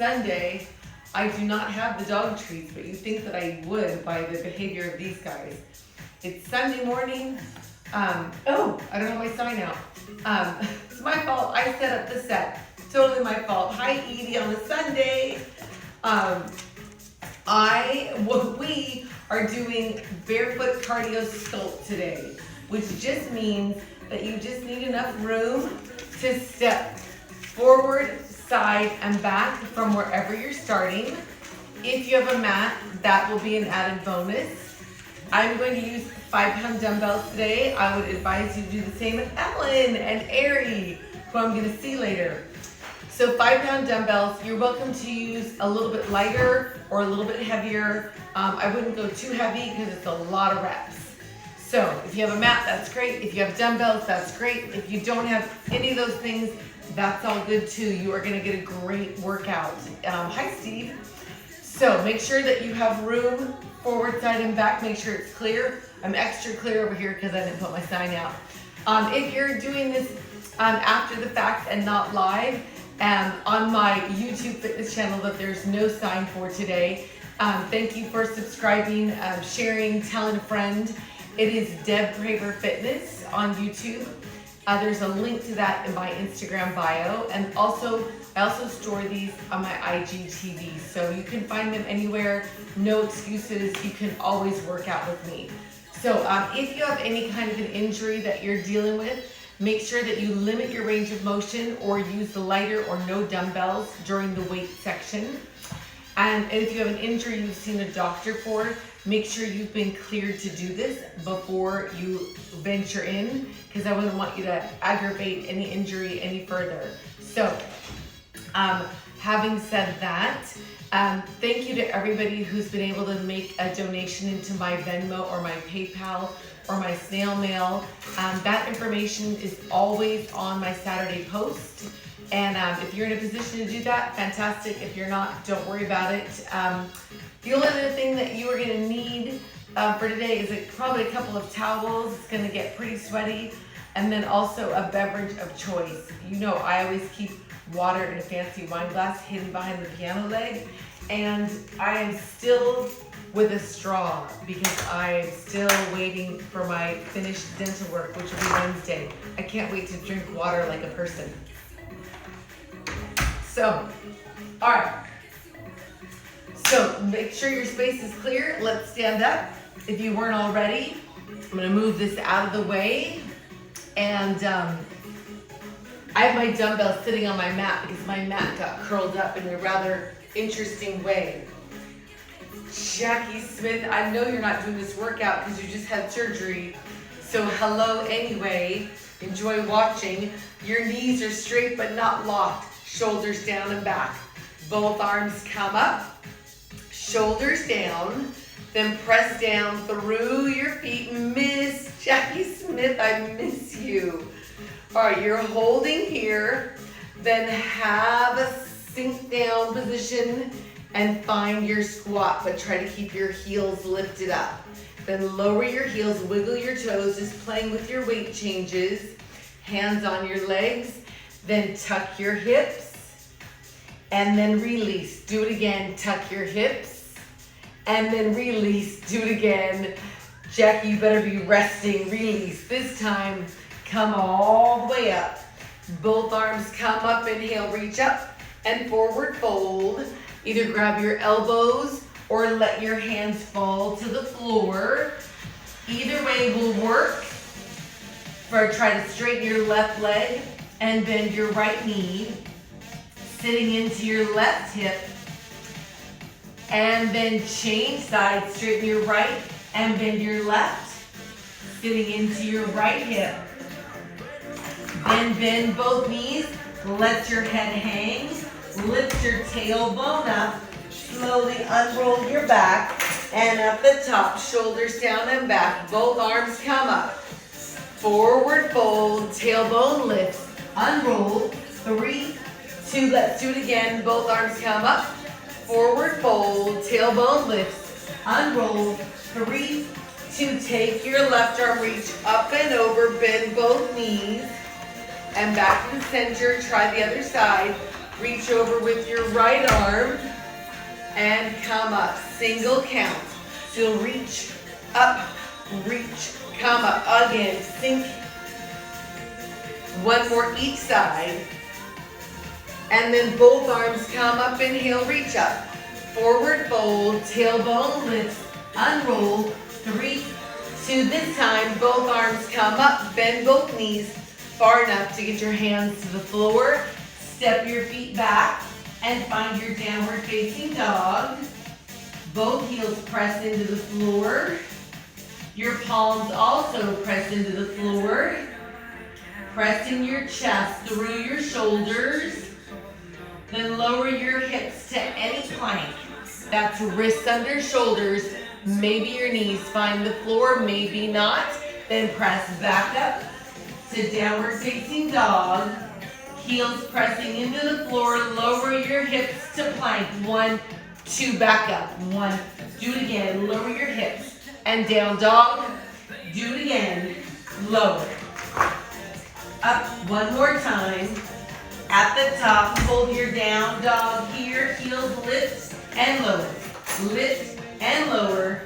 Sunday. I do not have the dog treats, but you think that I would by the behavior of these guys. It's Sunday morning. Oh, I don't have my sign out. It's my fault. I set up the set. Totally my fault. Hi, Edie, on a Sunday. We are doing barefoot cardio sculpt today, which just means that you just need enough room to step forward, side, and back from wherever you're starting. If you have a mat, that will be an added bonus. I'm going to use 5-pound dumbbells today. I would advise you to do the same with Ellen and Ari, who I'm going to see later. So 5-pound dumbbells, you're welcome to use a little bit lighter or a little bit heavier. I wouldn't go too heavy because it's a lot of reps. So if you have a mat, that's great. If you have dumbbells, that's great. If you don't have any of those things, that's all good too. You are going to get a great workout. Hi, Steve. So make sure that you have room forward, side, and back. Make sure it's clear. I'm extra clear over here because I didn't put my sign out. If you're doing this after the fact and not live, on my YouTube fitness channel that there's no sign for today, thank you for subscribing, sharing, telling a friend. It is Deb Craver Fitness on YouTube. There's a link to that in my Instagram bio, and I also store these on my IGTV, so you can find them anywhere. No excuses. You can always work out with me. So if you have any kind of an injury that you're dealing with, make sure that you limit your range of motion or use the lighter or no dumbbells during the weight section. And if you have an injury you've seen a doctor for, make sure you've been cleared to do this before you venture in, because I wouldn't want you to aggravate any injury any further. So, having said that, thank you to everybody who's been able to make a donation into my Venmo or my PayPal or my snail mail. That information is always on my Saturday post. And if you're in a position to do that, fantastic. If you're not, don't worry about it. The only other thing that you are going to need for today is probably a couple of towels. It's going to get pretty sweaty. And then also a beverage of choice. You know, I always keep water in a fancy wine glass hidden behind the piano leg. And I am still with a straw because I am still waiting for my finished dental work, which will be Wednesday. I can't wait to drink water like a person. So, all right. So make sure your space is clear. Let's stand up. If you weren't already, I'm gonna move this out of the way. And I have my dumbbells sitting on my mat because my mat got curled up in a rather interesting way. Jackie Smith, I know you're not doing this workout because you just had surgery. So hello anyway. Enjoy watching. Your knees are straight but not locked. Shoulders down and back. Both arms come up. Shoulders down. Then press down through your feet. Miss Jackie Smith, I miss you. All right, you're holding here. Then have a sink down position and find your squat, but try to keep your heels lifted up. Then lower your heels, wiggle your toes, just playing with your weight changes. Hands on your legs. Then tuck your hips and then release. Do it again. Tuck your hips and then release. Do it again. Jackie, you better be resting. Release. This time, come all the way up. Both arms come up. Inhale, reach up and forward fold. Either grab your elbows or let your hands fall to the floor. Either way will work. Try to straighten your left leg and bend your right knee, sitting into your left hip, and then change sides, straighten your right and bend your left, sitting into your right hip. Then bend both knees, let your head hang, lift your tailbone up, slowly unroll your back, and up the top, shoulders down and back, both arms come up. Forward fold, tailbone lifts. Unroll, 3, 2, let's do it again. Both arms come up, forward fold, tailbone lifts, unroll, 3, 2, take your left arm, reach up and over, bend both knees, and back to the center, try the other side, Reach over with your right arm and come up. Single count. So you'll reach up, reach, come up. Again, sink. One more each side. And then both arms come up, inhale, reach up. Forward fold, tailbone lifts, unroll. 3, 2, this time, both arms come up, bend both knees far enough to get your hands to the floor. Step your feet back and find your downward facing dog. Both heels press into the floor. Your palms also press into the floor. Pressing your chest through your shoulders. Then lower your hips to any plank. That's wrists under shoulders. Maybe your knees find the floor, maybe not. Then press back up to downward facing dog. Heels pressing into the floor. Lower your hips to plank. 1, 2, back up. 1, do it again. Lower your hips and down dog. Do it again. Lower. Up one more time. At the top, hold your down dog here. Heels lift and lower. Lift and lower.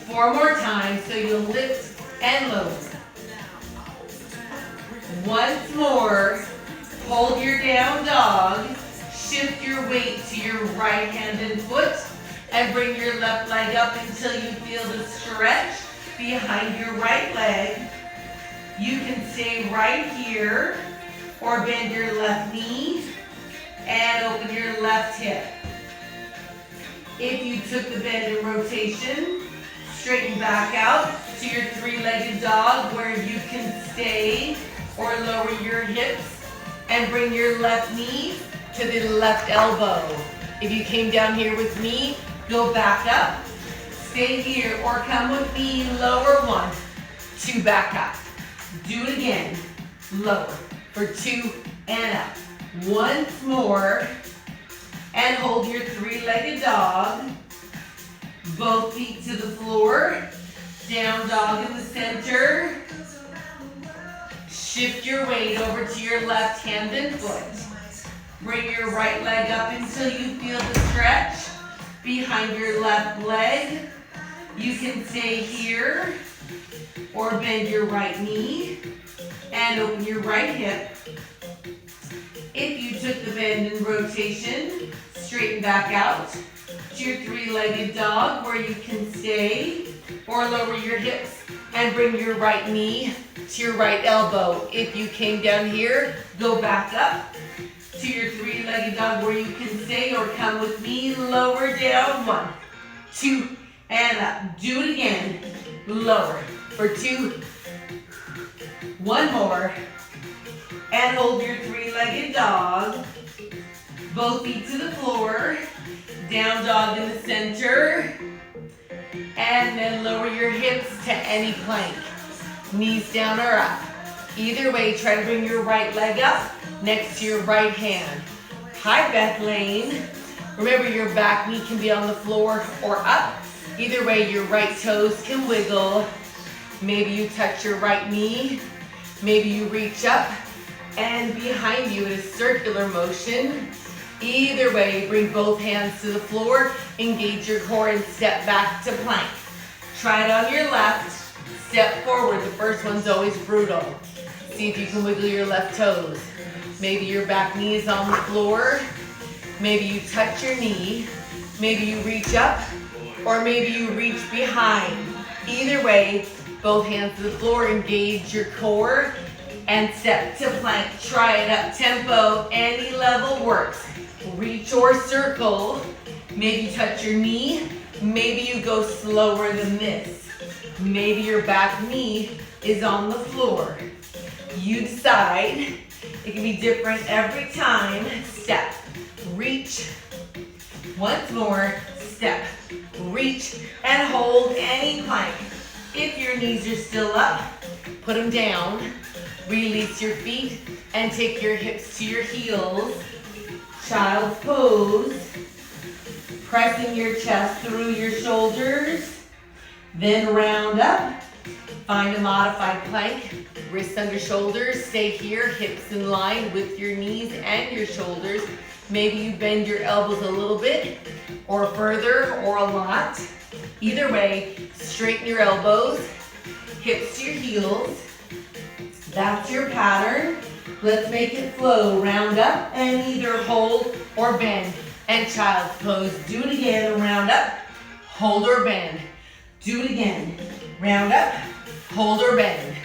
4 more times, so you'll lift and lower. Once more, hold your down dog. Shift your weight to your right hand and foot and bring your left leg up until you feel the stretch behind your right leg. You can stay right here or bend your left knee and open your left hip. If you took the bend and rotation, straighten back out to your 3-legged dog where you can stay or lower your hips and bring your left knee to the left elbow. If you came down here with me, go back up, stay here or come with me, lower. 1, 2, back up. Do it again, lower for 2 and up. Once more, and hold your 3-legged dog. Both feet to the floor, down dog in the center. Shift your weight over to your left hand and foot. Bring your right leg up until you feel the stretch behind your left leg. You can stay here or bend your right knee and open your right hip. If you took the bend and rotation, straighten back out to your 3-legged dog where you can stay or lower your hips and bring your right knee to your right elbow. If you came down here, go back up to your 3-legged dog where you can stay or come with me, lower down. 1, 2, and up. Do it again. Lower for 2. 1 more. And hold your 3-legged dog. Both feet to the floor. Down dog in the center. And then lower your hips to any plank. Knees down or up. Either way, try to bring your right leg up next to your right hand. Hi, Beth Lane. Remember, your back knee can be on the floor or up. Either way, your right toes can wiggle. Maybe you touch your right knee. Maybe you reach up and behind you in a circular motion. Either way, bring both hands to the floor, engage your core and step back to plank. Try it on your left, step forward. The first one's always brutal. See if you can wiggle your left toes. Maybe your back knee is on the floor. Maybe you touch your knee. Maybe you reach up, or maybe you reach behind. Either way, both hands to the floor, engage your core, and step to plank. Try it up tempo, any level works. Reach or circle. Maybe touch your knee. Maybe you go slower than this. Maybe your back knee is on the floor. You decide. It can be different every time. Step, reach. Once more, step, reach, and hold any plank. If your knees are still up, put them down. Release your feet and take your hips to your heels. Child's pose. Pressing your chest through your shoulders. Then round up. Find a modified plank, wrists under shoulders, stay here, hips in line with your knees and your shoulders. Maybe you bend your elbows a little bit, or further, or a lot. Either way, straighten your elbows, hips to your heels. That's your pattern. Let's make it flow. Round up and either hold or bend. And child's pose. Do it again. Round up, hold or bend. Do it again. Round up, hold or bend.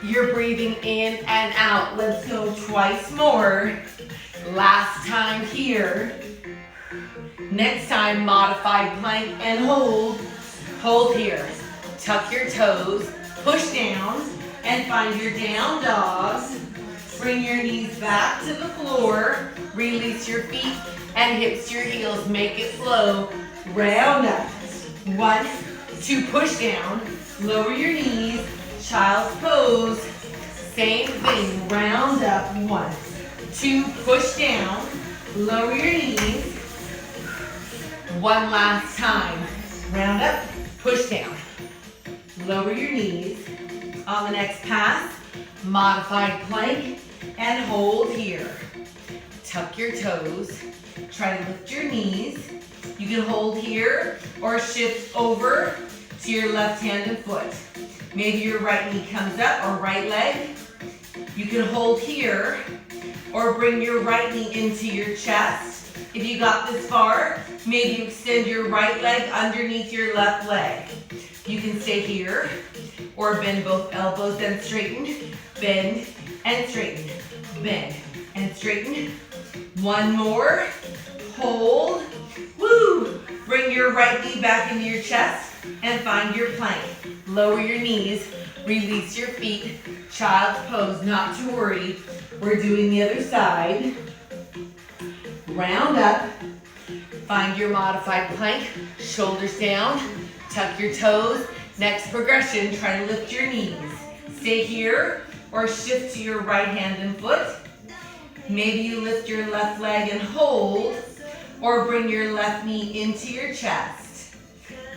You're breathing in and out. Let's go twice more. Last time here. Next time, modified plank and hold. Hold here. Tuck your toes, push down, and find your down dog. Bring your knees back to the floor. Release your feet and hips to your heels. Make it flow. Round up. 1, 2, push down. Lower your knees. Child's pose. Same thing. Round up. 1, 2, push down. Lower your knees. One last time. Round up, push down. Lower your knees. On the next pass, modified plank and hold here. Tuck your toes. Try to lift your knees. You can hold here or shift over to your left hand and foot. Maybe your right knee comes up or right leg. You can hold here or bring your right knee into your chest. If you got this far, maybe you extend your right leg underneath your left leg. You can stay here or bend both elbows and straighten. Bend and straighten. Bend and straighten. One more. Hold. Woo! Bring your right knee back into your chest and find your plank. Lower your knees. Release your feet. Child's pose. Not to worry. We're doing the other side. Round up. Find your modified plank. Shoulders down. Tuck your toes. Next progression, try to lift your knees. Stay here or shift to your right hand and foot. Maybe you lift your left leg and hold, or bring your left knee into your chest.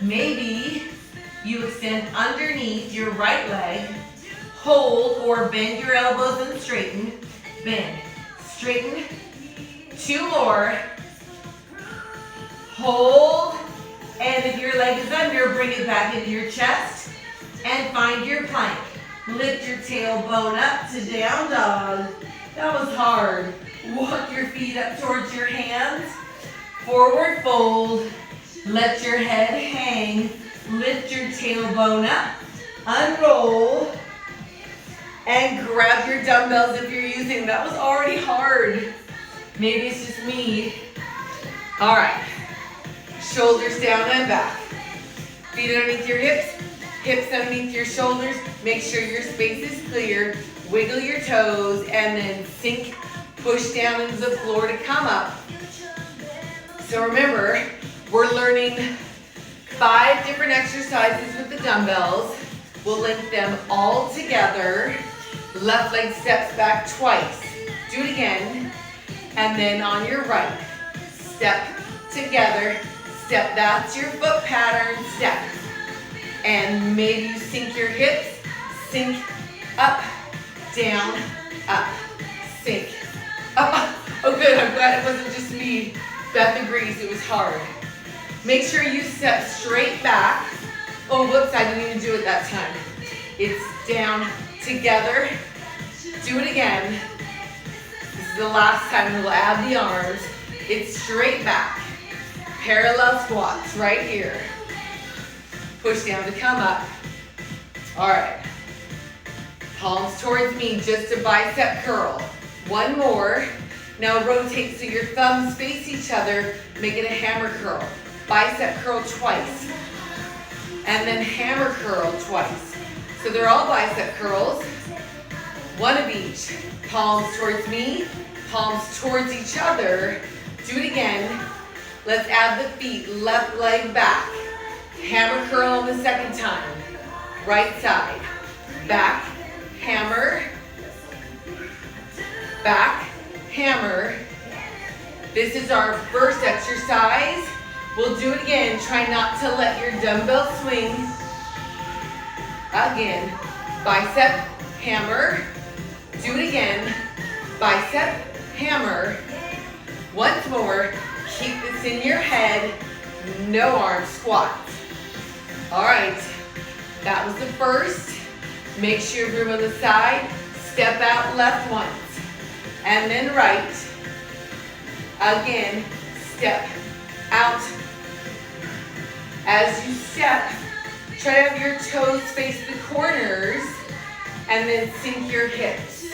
Maybe you extend underneath your right leg, hold or bend your elbows and straighten. Bend, straighten. 2 more. Hold. And if your leg is under, bring it back into your chest and find your plank. Lift your tailbone up to down dog. That was hard. Walk your feet up towards your hands. Forward fold. Let your head hang. Lift your tailbone up. Unroll. And grab your dumbbells if you're using. That was already hard. Maybe it's just me. All right. Shoulders down and back. Feet underneath your hips. Hips underneath your shoulders. Make sure your space is clear. Wiggle your toes and then sink, push down into the floor to come up. So remember, we're learning 5 different exercises with the dumbbells. We'll link them all together. Left leg steps back twice. Do it again. And then on your right, step together, step. That's your foot pattern, step. And maybe you sink your hips, sink, up, down, up, sink, up. Oh good, I'm glad it wasn't just me. Beth agrees, it was hard. Make sure you step straight back. Oh, whoops, I didn't even do it that time. It's down, together. Do it again. This is the last time we'll add the arms. It's straight back. Parallel squats right here. Push down to come up. All right. Palms towards me, just a bicep curl. One more. Now rotate so your thumbs face each other. Make it a hammer curl. Bicep curl twice. And then hammer curl twice. So they're all bicep curls. One of each. Palms towards me, palms towards each other. Do it again. Let's add the feet, left leg back. Hammer curl on the second time. Right side. Back, hammer. Back, hammer. This is our first exercise. We'll do it again. Try not to let your dumbbell swing. Again, bicep, hammer. Do it again. Bicep, hammer. Once more. Keep this in your head. No arm squats. All right. That was the first. Make sure room on the side. Step out left once. And then right. Again, step out. As you step, try to have your toes face the corners and then sink your hips.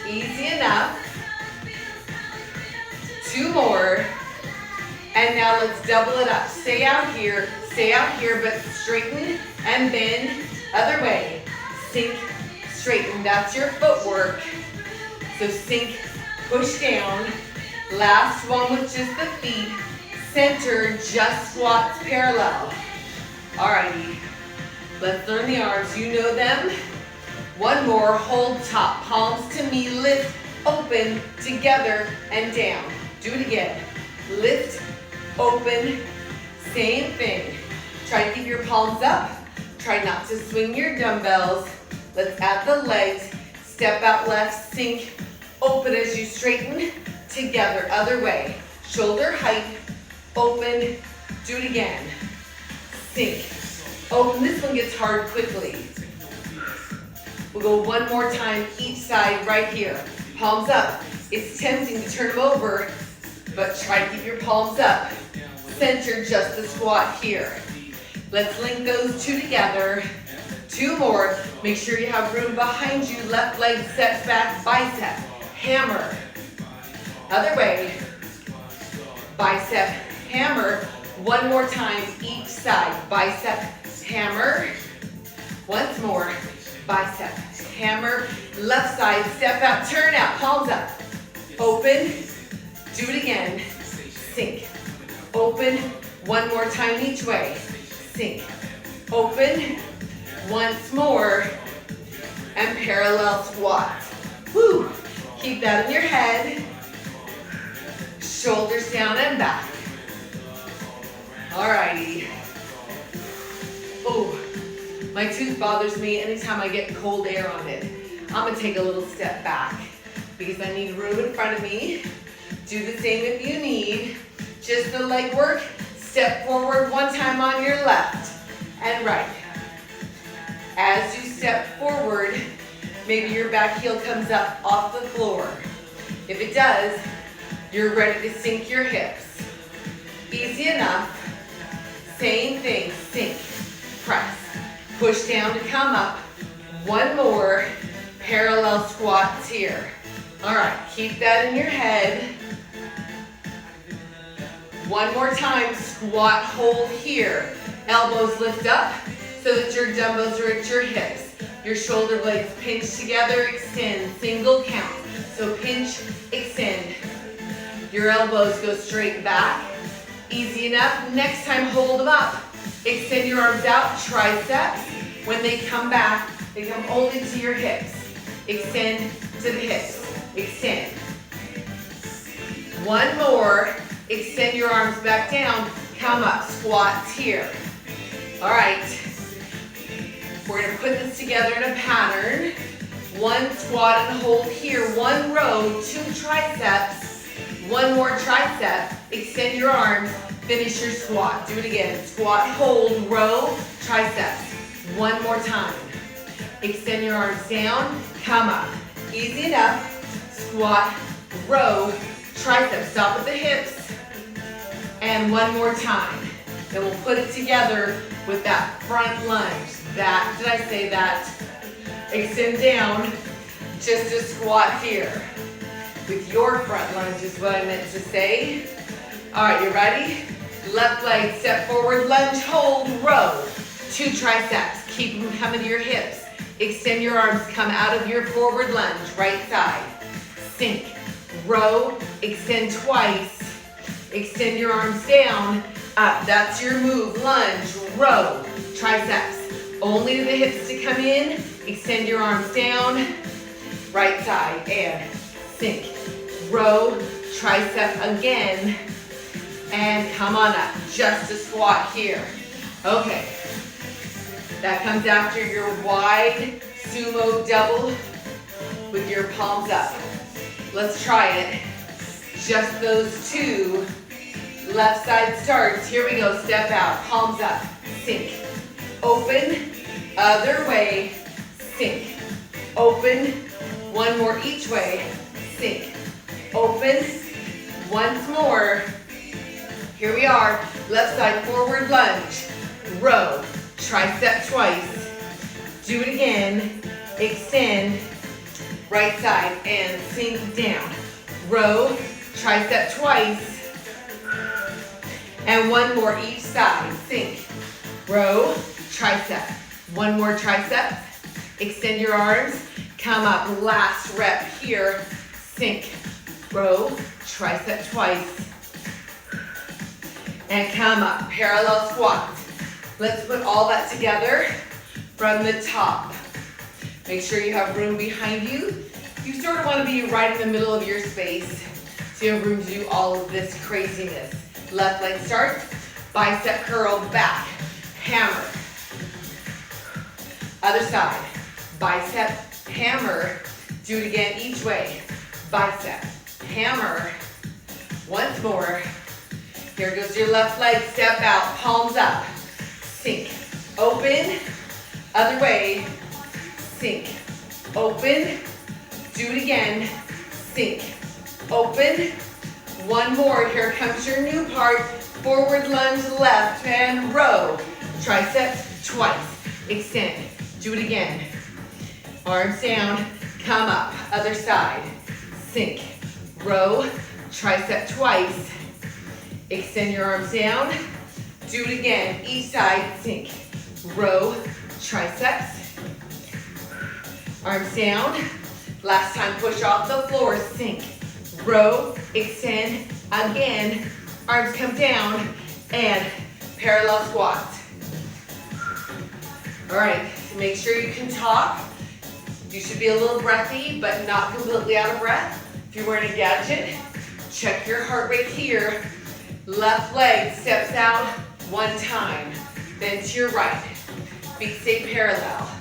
Easy enough. 2 more. And now let's double it up. Stay out here, but straighten and bend. Other way. Sink, straighten. That's your footwork. So sink, push down. Last one with just the feet. Center, just squats parallel. Alrighty. Let's learn the arms. You know them. One more. Hold top. Palms to me. Lift, open, together, and down. Do it again. Lift, open, same thing. Try to keep your palms up. Try not to swing your dumbbells. Let's add the legs. Step out left, sink, open as you straighten, together, other way. Shoulder height, open, do it again. Sink, open. This one gets hard quickly. We'll go one more time, each side right here. Palms up. It's tempting to turn them over, but try to keep your palms up. Center just the squat here. Let's link those two together. 2 more. Make sure you have room behind you. Left leg set back, bicep, hammer. Other way. Bicep, hammer. One more time, each side. Bicep, hammer. Once more. Bicep, hammer. Left side, step out, turn out, palms up. Open. Do it again. Sink. Open. One more time each way. Sink. Open. Once more. And parallel squat. Woo. Keep that in your head. Shoulders down and back. Alrighty. Oh, my tooth bothers me anytime I get cold air on it. I'm gonna take a little step back because I need room in front of me. Do the same if you need. Just the leg work. Step forward one time on your left and right. As you step forward, maybe your back heel comes up off the floor. If it does, you're ready to sink your hips. Easy enough. Same thing, sink, press. Push down to come up. One more. Parallel squats here. All right, keep that in your head. One more time, squat, hold here. Elbows lift up so that your dumbbells are at your hips. Your shoulder blades pinch together, extend, single count. So pinch, extend. Your elbows go straight back. Easy enough. Next time, hold them up. Extend your arms out, triceps. When they come back, they come only to your hips. Extend to the hips. Extend. One more. Extend your arms back down. Come up. Squats here. All right. We're going to put this together in a pattern. One squat and hold here. One row, 2 triceps. One more tricep. Extend your arms. Finish your squat. Do it again. Squat, hold, row, triceps. One more time. Extend your arms down. Come up. Easy enough. Squat, row, triceps. Stop at the hips. And one more time. Then we'll put it together with that front lunge. That, did I say that? Extend down. Just a squat here. With your front lunge is what I meant to say. All right, you ready? Left leg, step forward, lunge, hold, row. 2 triceps. Keep them coming to your hips. Extend your arms, come out of your forward lunge, right side. Sink, row, extend twice. Extend your arms down, up. That's your move. Lunge, row, triceps. Only to the hips to come in. Extend your arms down, right side, and sink. Row, tricep again. and come on up. Just a squat here. Okay. That comes after your wide sumo double with your palms up. Let's try it. Just those two left side starts. Here we go. Step out. Palms up. Sink. Open. Other way. Sink. Open. One more each way. Sink. Open. Once more. Here we are. Left side forward lunge. Row. Tricep twice. Do it again. Extend. Right side and sink down. Row. Tricep twice. And one more each side. Sink. Row. Tricep. One more tricep. Extend your arms. Come up. Last rep here. Sink. Row. Tricep twice. And come up. Parallel squat. Let's put all that together from the top. Make sure you have room behind you. You sort of want to be right in the middle of your space so you have room to do all of this craziness. Left leg starts, bicep curl back, hammer. Other side, bicep, hammer. Do it again each way. Bicep, hammer. Once more. Here goes your left leg, step out, palms up. Sink, open, other way, sink, open, do it again, sink, open, one more, here comes your new part, forward lunge left and row, triceps twice, extend, do it again, arms down, come up, other side, sink, row, tricep twice, extend your arms down, do it again, each side, sink, row, triceps, arms down, last time push off the floor, sink, row, extend, again, arms come down, and parallel squats. All right, make sure you can talk. You should be a little breathy, but not completely out of breath. If you're wearing a gadget, check your heart rate here. Left leg steps out, one time, then to your right. Feet stay parallel.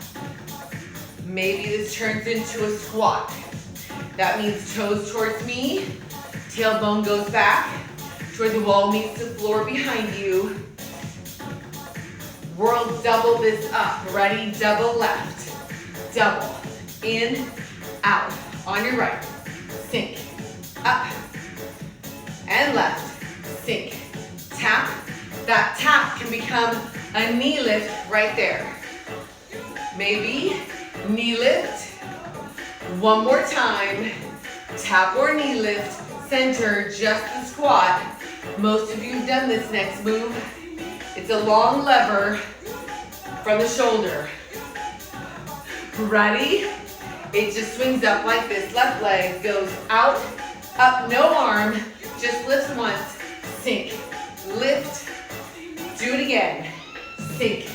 Maybe this turns into a squat. That means toes towards me, tailbone goes back, toward the wall meets the floor behind you. We'll double this up. Ready? Double left. Double. In, out. On your right. Sink. Up. And left. Sink. Tap. That tap can become a knee lift right there. Maybe knee lift. One more time. Tap or knee lift. Center, just the squat. Most of you have done this next move. It's a long lever from the shoulder. Ready? It just swings up like this. Left leg goes out, up, no arm. Just lifts once. Sink. Lift. Do it again. Sink.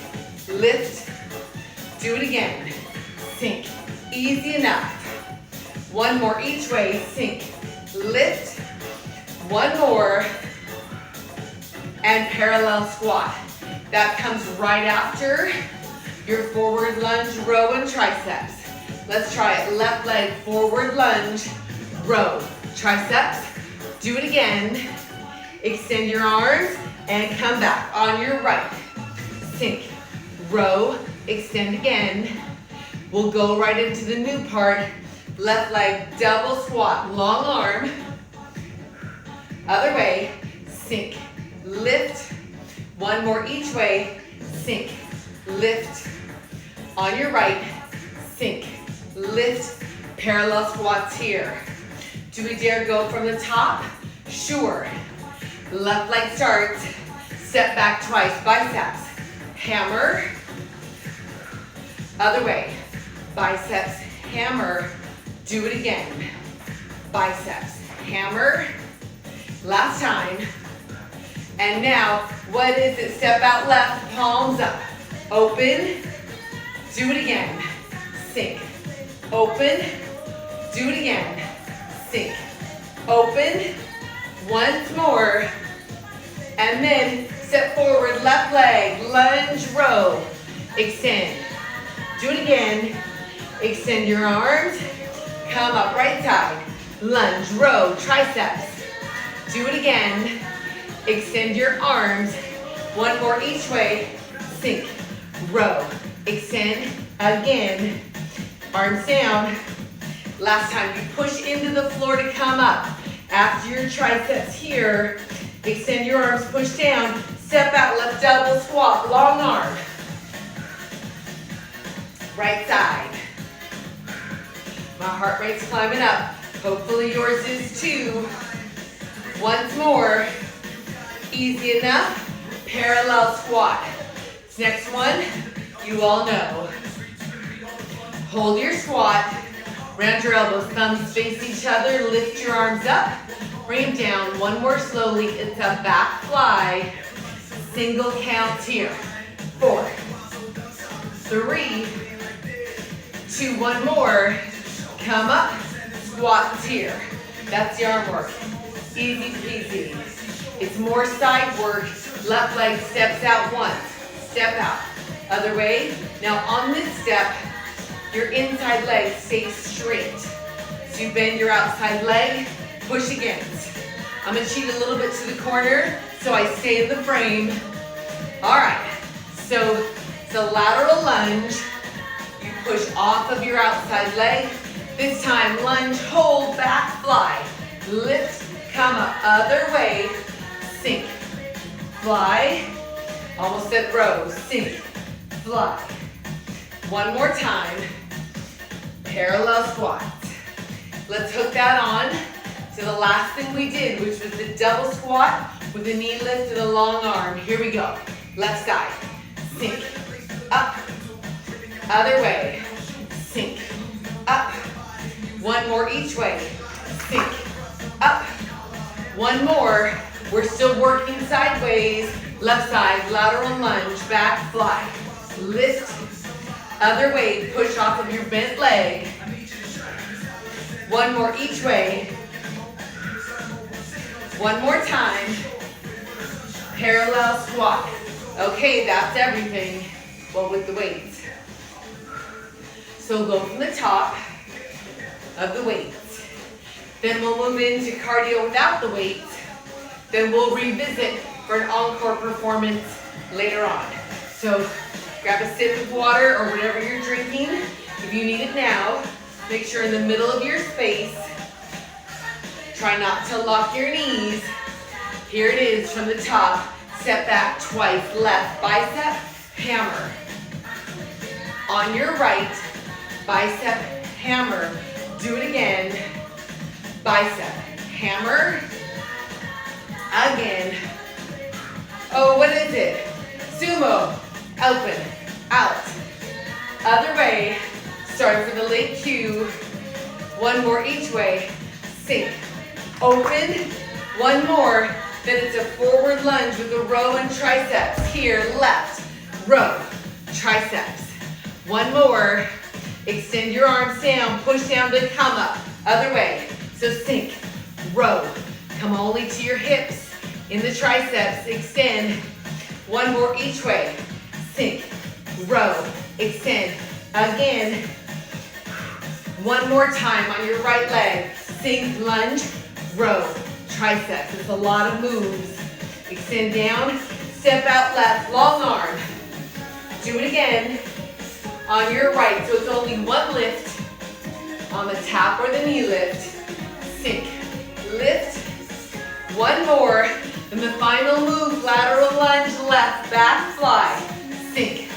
Lift. Do it again. Sink. Easy enough. One more each way. Sink. Lift. One more. And parallel squat. That comes right after your forward lunge, row, and triceps. Let's try it. Left leg, forward lunge, row, triceps. Do it again. Extend your arms and come back on your right. Sink, row, extend again. We'll go right into the new part. Left leg, double squat, long arm. Other way, sink, lift. One more each way, sink, lift. On your right, sink, lift. Parallel squats here. Do we dare go from the top? Sure. Left leg starts. Step back twice, biceps. Hammer. Other way. Biceps, hammer. Do it again. Biceps, hammer. Last time. And now, what is it? Step out left, palms up. Open. Do it again. Sink. Open. Do it again. Sink. Open. Once more. And then step forward, left leg, lunge, row, extend. Do it again. Extend your arms, come up, right side, lunge, row, triceps. Do it again. Extend your arms, one more each way, sink, row, extend, again, arms down. Last time, you push into the floor to come up. After your triceps here, extend your arms, push down, step out, left double squat, long arm. Right side. My heart rate's climbing up. Hopefully yours is too. Once more. Easy enough. Parallel squat. This next one, you all know. Hold your squat. Round your elbows, thumbs face each other. Lift your arms up. Bring them down. One more slowly. It's a back fly. Single count here. 4, 3, 2, one more. Come up, squats here. That's the arm work. Easy peasy. It's more side work. Left leg steps out once. Step out. Other way. Now on this step, your inside leg stays straight. So you bend your outside leg, push against. I'm gonna cheat a little bit to the corner so I stay in the frame. All right, so it's a lateral lunge. You push off of your outside leg. This time, lunge, hold, back, fly. Lift, come up, other way, sink, fly. Almost said row, sink, fly. One more time, parallel squats. Let's hook that on to the last thing we did, which was the double squat with a knee lift and a long arm. Here we go. Left side, sink, up, other way, sink, up. One more each way, sink, up. One more, we're still working sideways. Left side, lateral lunge, back fly. Lift, other way, push off of your bent leg. One more each way. One more time, parallel squat. Okay, that's everything, well with the weights. So go from the top of the weights. Then we'll move into cardio without the weights. Then we'll revisit for an encore performance later on. So grab a sip of water or whatever you're drinking. If you need it now, make sure in the middle of your space. Try not to lock your knees. Here it is from the top. Step back twice, left, bicep, hammer. On your right, bicep, hammer. Do it again. Bicep, hammer. Again. Oh, what is it? Sumo. Open, out. Other way. Starting from the late Q. One more each way. Sink. Open. One more. Then it's a forward lunge with a row and triceps. Here, left. Row. Triceps. One more. Extend your arms down, push down to come up. Other way. So sink, row. Come only to your hips. In the triceps, extend. One more each way. Sink, row, extend. Again. One more time on your right leg. Sink, lunge, row, triceps. It's a lot of moves. Extend down, step out left, long arm. Do it again. On your right, so it's only one lift. On the tap or the knee lift, sink, lift. One more, and the final move, lateral lunge, left, back, fly. Sink,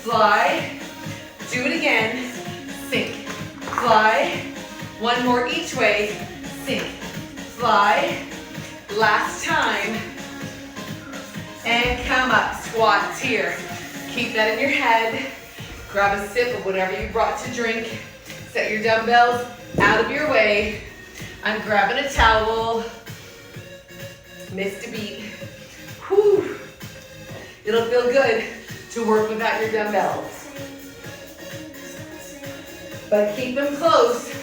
fly. Do it again, sink, fly. One more each way, sink, fly. Last time. And come up, squats here. Keep that in your head. Grab a sip of whatever you brought to drink. Set your dumbbells out of your way. I'm grabbing a towel. Missed a beat. Whew. It'll feel good to work without your dumbbells. But keep them close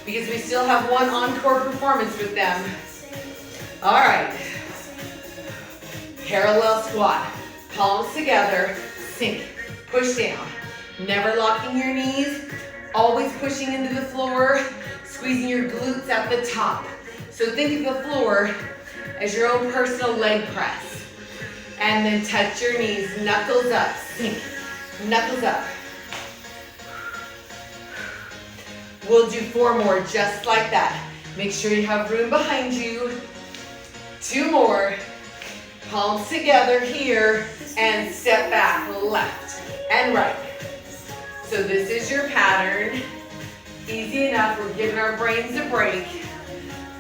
because we still have one encore performance with them. All right. Parallel squat. Palms together, sink, push down. Never locking your knees, always pushing into the floor, squeezing your glutes at the top. So think of the floor as your own personal leg press. And then touch your knees, knuckles up, sink, knuckles up. We'll do 4 more just like that. Make sure you have room behind you. 2 more. Palms together here and step back, left and right. So this is your pattern. Easy enough, we're giving our brains a break,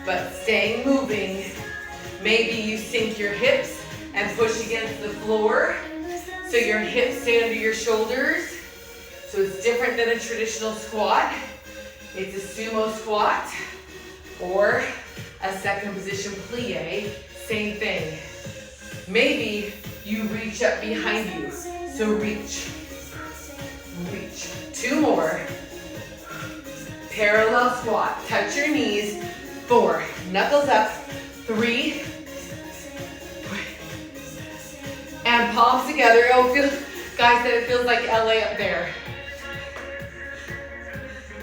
but staying moving. Maybe you sink your hips and push against the floor so your hips stay under your shoulders. So it's different than a traditional squat. It's a sumo squat or a second position plie, same thing. Maybe you reach up behind you, so reach, reach. 2 more. Parallel squat, touch your knees. 4, knuckles up. 3, and palms together. Oh, guys, that it feels like LA up there.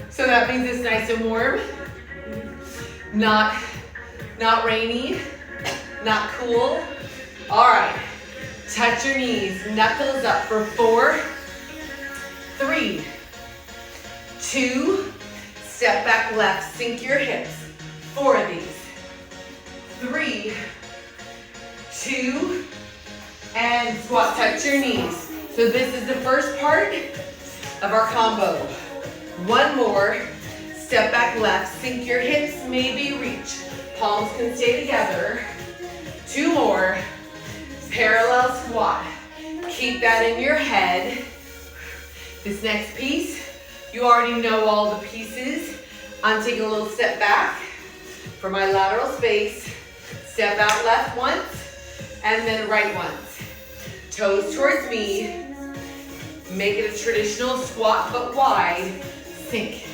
So that means it's nice and warm, not rainy, not cool. All right, touch your knees, knuckles up for 4, 3, 2, step back left, sink your hips. 4 of these. 3, 2, and squat, touch your knees. So this is the first part of our combo. 1 more, step back left, sink your hips, maybe reach. Palms can stay together. 2 more, parallel squat. Keep that in your head. This next piece, you already know all the pieces. I'm taking a little step back for my lateral space. Step out left once, and then right once. Toes towards me. Make it a traditional squat, but wide. Sink.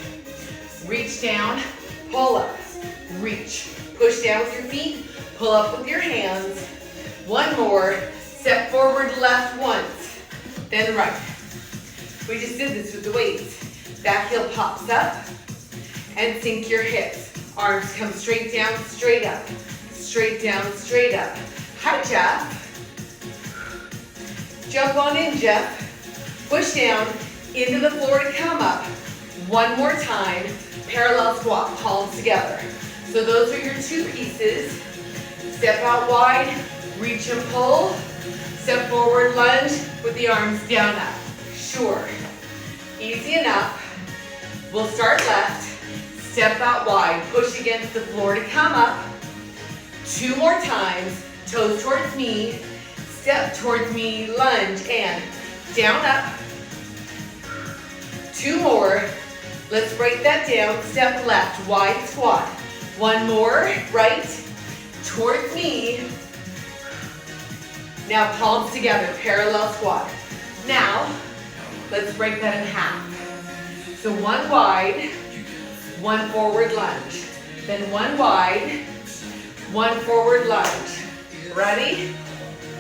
Reach down, pull up, reach. Push down with your feet, pull up with your hands. 1 more, step forward left once, then right. We just did this with the weights. Back heel pops up, and sink your hips. Arms come straight down, straight up. Straight down, straight up. Hi, Jeff. Jump on in, Jeff. Push down into the floor to come up. 1 more time, parallel squat, palms together. So those are your 2 pieces. Step out wide, reach and pull. Step forward, lunge with the arms down up. Sure, easy enough. We'll start left, step out wide, push against the floor to come up. 2 more times, toes towards me, step towards me, lunge, and down, up. 2 more. Let's break that down. Step left, wide squat. 1 more, right, towards me. Now palms together, parallel squat. Now, let's break that in half. So 1 wide, 1 forward lunge. Then 1 wide, 1 forward lunge. Ready?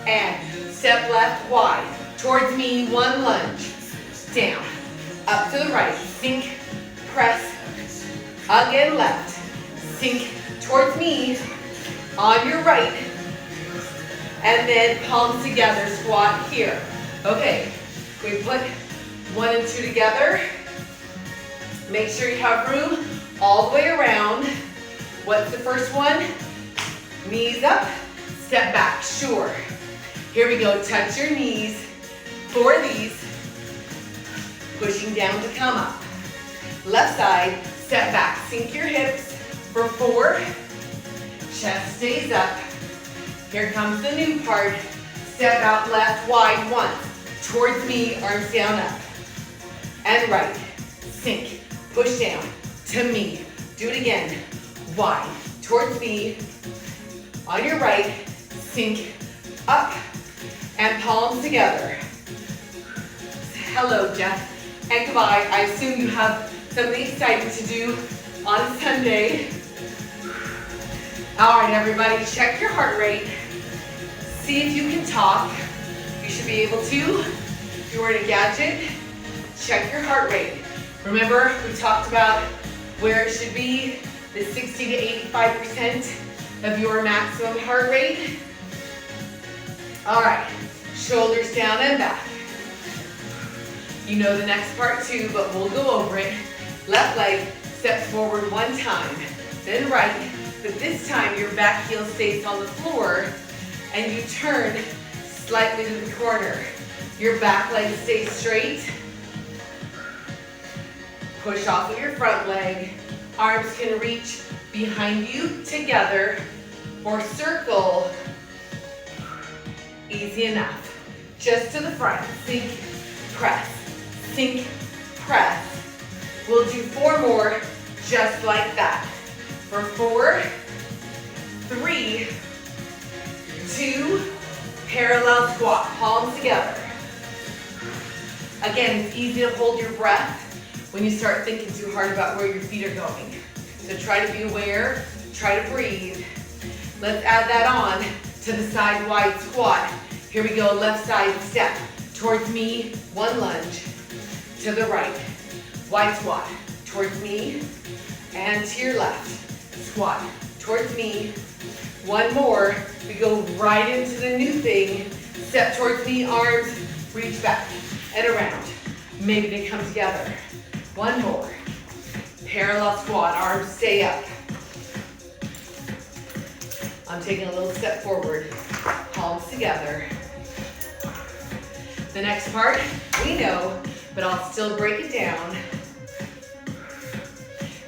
And step left, wide. Towards me, 1 lunge. Down, up to the right, sink, press, again left, sink towards me, on your right, and then palms together, squat here. Okay, we put 1 and 2 together. Make sure you have room all the way around. What's the first one? Knees up, step back, sure. Here we go, touch your knees. 4 of these, pushing down to come up. Left side, step back, sink your hips for 4. Chest stays up. Here comes the new part. Step out left, wide once. Towards me, arms down, up. And right, sink, push down, to me. Do it again, wide, towards me. On your right, sink, up, and palms together. Hello, Jeff, and goodbye. I assume you have something exciting to do on a Sunday. All right, everybody, check your heart rate. see if you can talk. You should be able to. If you're wearing a gadget, check your heart rate. Remember, we talked about where it should be, the 60 to 85% of your maximum heart rate. All right, shoulders down and back. You know the next part too, but we'll go over it. Left leg steps forward one time, then right, but this time your back heel stays on the floor and you turn slightly to the corner. Your back leg stays straight. Push off of your front leg. Arms can reach behind you together or circle. Easy enough. Just to the front. Sink, press, sink, press. We'll do 4 more just like that. For 4, 3, 2, parallel squat, palms together. Again, it's easy to hold your breath when you start thinking too hard about where your feet are going. So try to be aware, try to breathe. Let's add that on to the side wide squat. Here we go, left side step. Towards me, 1 lunge. To the right, wide squat. Towards me, and to your left. Squat, towards me. 1 more, we go right into the new thing. Step towards me, arms, reach back and around. Maybe they come together. 1 more. Parallel squat, arms stay up. I'm taking a little step forward, palms together. The next part, we know, but I'll still break it down.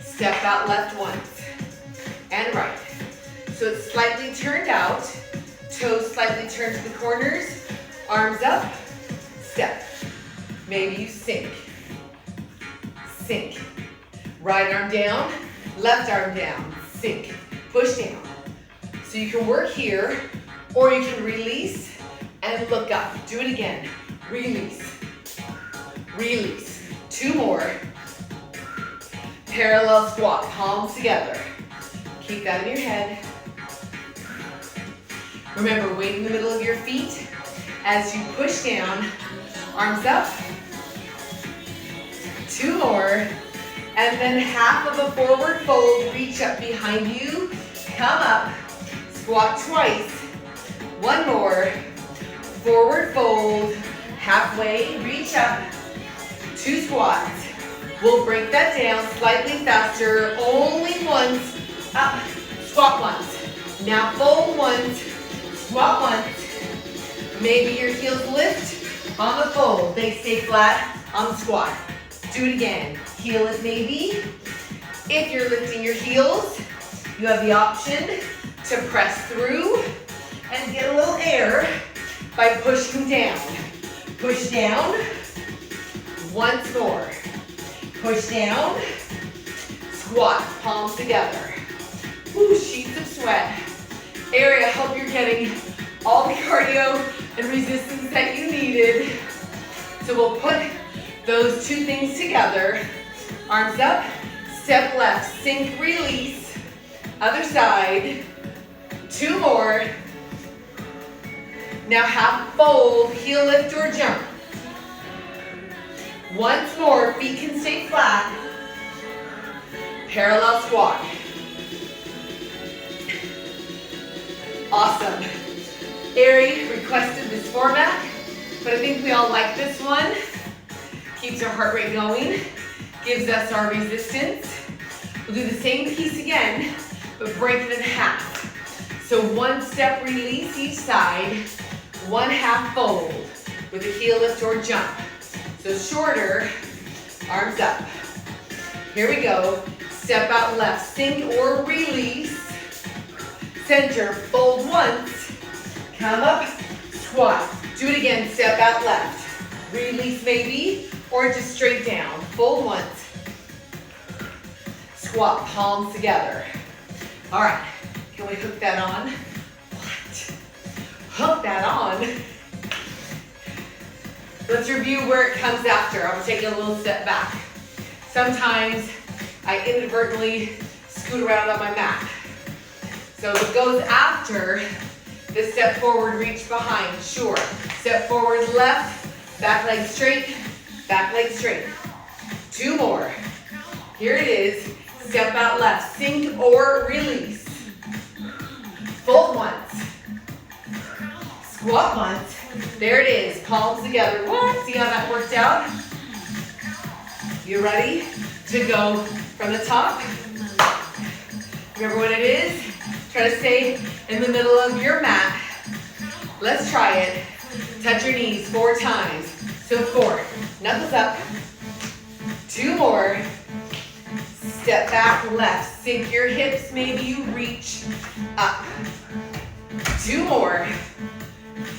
Step out left once, and right. So it's slightly turned out, toes slightly turned to the corners, arms up, step. Maybe you sink. Sink. Right arm down, left arm down, sink, push down. So you can work here, or you can release and look up. Do it again. Release, release. 2 more. Parallel squat, palms together. Keep that in your head. Remember, weight in the middle of your feet as you push down, arms up. 2 more. And then half of a forward fold, reach up behind you, come up, squat twice. 1 more. Forward fold, halfway, reach up, 2 squats. We'll break that down slightly faster, only once, up, squat once. Now fold once, squat once. Maybe your heels lift on the fold. They stay flat on the squat. Do it again. Heel it maybe. If you're lifting your heels, you have the option to press through and get a little air by pushing down. Push down. Once more. Push down. Squat, palms together. Woo, sheets of sweat. Area, I hope you're getting all the cardio and resistance that you needed. So we'll put those 2 things together. Arms up, step left, sink, release. Other side. 2 more. Now half fold, heel lift or jump. Once more, feet can stay flat. Parallel squat. Awesome. Ari requested this format, but I think we all like this one. Keeps our heart rate going, gives us our resistance. We'll do the same piece again, but break it in half. So 1 step release each side, 1 half fold with a heel lift or jump. So shorter, arms up. Here we go. Step out left, sink or release. Center, fold once. Come up, squat. Do it again, step out left. Release maybe, or just straight down. Fold once. Squat, palms together. All right, can we hook that on? What? Hook that on. Let's review where it comes after. I'm taking a little step back. Sometimes I inadvertently scoot around on my mat. So it goes after The step forward, reach behind, sure. Step forward, left, back leg straight, back leg straight. 2 more. Here it is. Step out left, sink or release. Fold once. Squat once. There it is, palms together. What? See how that worked out? You ready to go from the top? Remember what it is? Try to stay in the middle of your mat. Let's try it. Touch your knees 4 times. So 4, knuckles up. 2 more. Step back left, sink your hips, maybe you reach up. 2 more.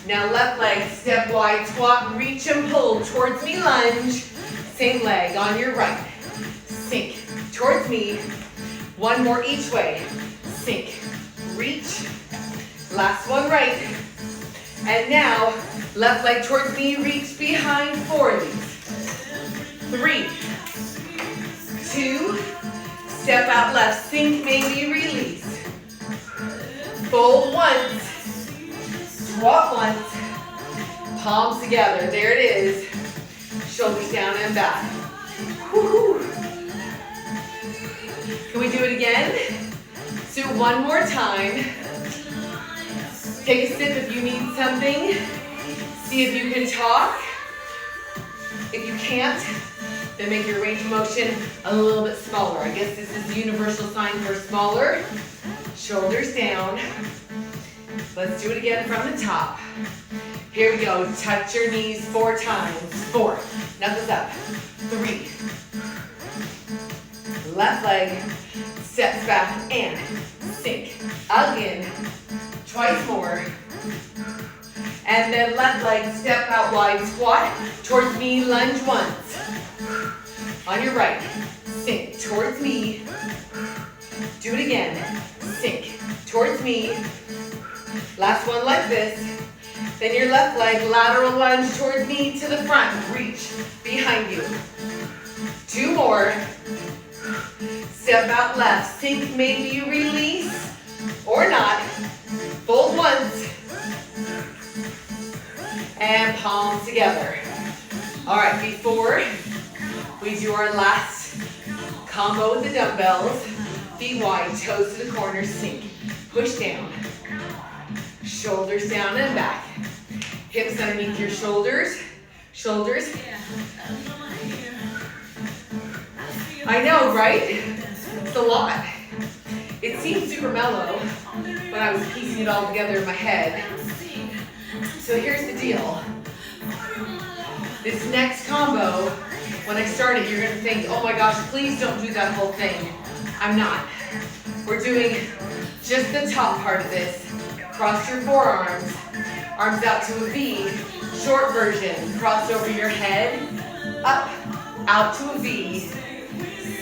Now left leg, step wide squat, reach and pull towards me, lunge. Same leg on your right. Sink towards me. 1 more each way. Sink, reach. Last one right. And now, left leg towards me, reach behind for these. 3, 2, step out left, sink, maybe release. Fold once, squat once, palms together, there it is. Shoulders down and back. Woo-hoo. Can we do it again? So 1 more time. Take a sip if you need something. See if you can talk. If you can't, then make your range of motion a little bit smaller. I guess this is the universal sign for smaller. Shoulders down. Let's do it again from the top. Here we go. Touch your knees 4 times. 4. Knuckles up. 3. Left leg steps back and sink. Again. Twice more. And then left leg, step out wide, squat. Towards me, lunge once. On your right, sink towards me. Do it again. Sink towards me. Last one like this. Then your left leg, lateral lunge towards me to the front. Reach behind you. 2 more. Step out left, sink, maybe you release or not. Fold once. And palms together. All right, before we do our last combo with the dumbbells, feet wide, toes to the corner, sink. Push down. Shoulders down and back. Hips underneath your shoulders. Shoulders. I know, right? It's a lot. It seemed super mellow when I was piecing it all together in my head. So here's the deal. This next combo, when I start it, you're gonna think, oh my gosh, please don't do that whole thing. I'm not. We're doing just the top part of this. Cross your forearms, arms out to a V, short version. Cross over your head, up, out to a V,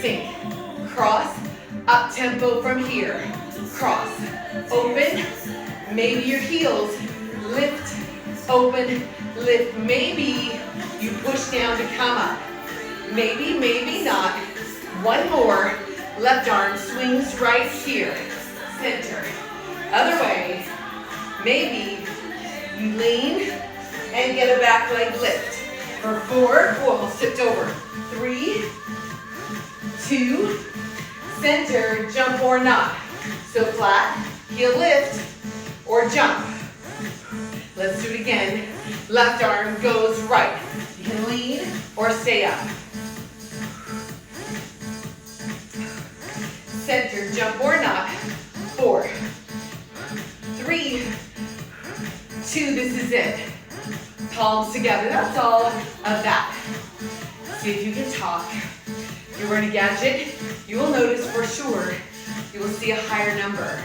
sink, cross, up tempo from here, cross, open, maybe your heels, lift, open, lift, maybe you push down to come up, maybe, maybe not. 1 more, left arm swings right here, center, other way, maybe you lean and get a back leg lift. For 4, almost tipped over, 3, 2, center, jump or not. So flat, heel lift, or jump. Let's do it again. Left arm goes right. You can lean or stay up. Center, jump or not. 4, 3, 2, this is it. Palms together, that's all of that. See if you can talk. If you're wearing a gadget, you will notice for sure, you will see a higher number.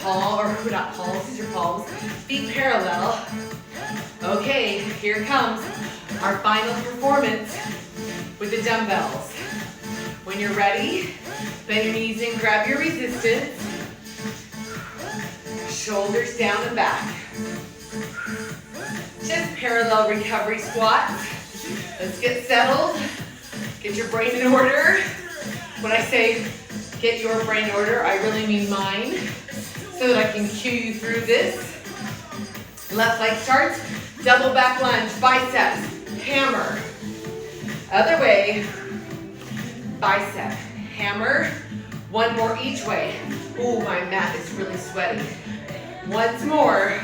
Not palms, these are palms. Feet parallel. Okay, here comes our final performance with the dumbbells. When you're ready, bend your knees and grab your resistance. Shoulders down and back. Just parallel recovery squat. Let's get settled. Get your brain in order. When I say get your brain in order, I really mean mine. so that I can cue you through this. Left leg starts, double back lunge, biceps, hammer. Other way, bicep, hammer. One more each way. Ooh, my mat is really sweaty. Once more.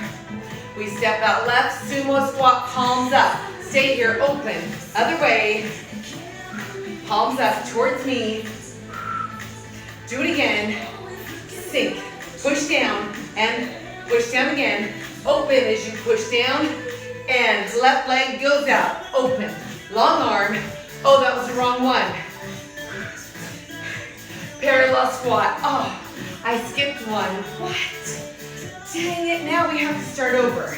We step out left, sumo squat, palms up. Stay here, open. Other way, palms up towards me. Do it again. Sink, push down, and push down again. Open as you push down, and left leg goes out. Open, long arm. Oh, that was the wrong one. Parallel squat. Oh, I skipped one. What? Dang it, now we have to start over.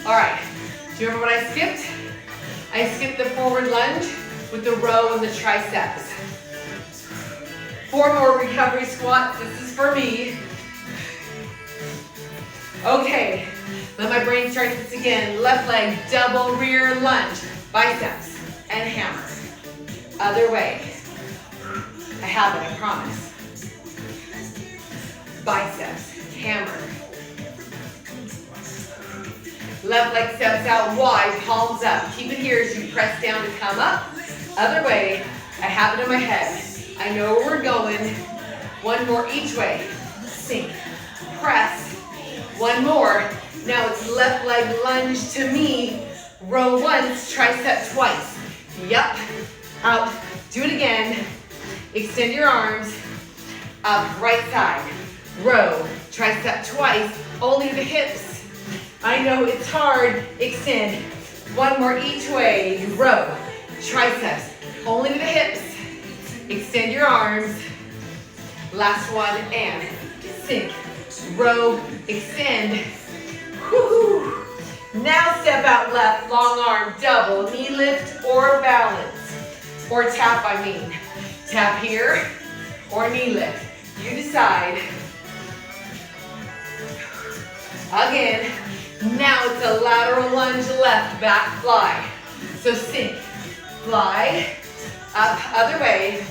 All right, do you remember what I skipped? I skipped the forward lunge with the row and the triceps. 4 more recovery squats, this is for me. Okay, let my brain start this again. Left leg, double rear lunge, biceps, and hammer. Other way. I have it, I promise. Biceps, hammer. Left leg steps out wide, palms up. Keep it here as you press down to come up. Other way, I have it in my head. I know where we're going. One more each way. Sink, press. One more. Now it's left leg lunge to me. Row once, tricep twice. Yup. Out. Do it again. Extend your arms. Up, right side. Row, tricep twice. Only the hips. I know it's hard. Extend. One more each way. Row, triceps. Only to the hips. Extend your arms. Last one and sink. Row, extend. Woo-hoo. Now step out left, long arm, double, knee lift or balance. Or tap, I mean. Tap here or knee lift. You decide. Again, now it's a lateral lunge left, back fly. So sink, fly, up, other way.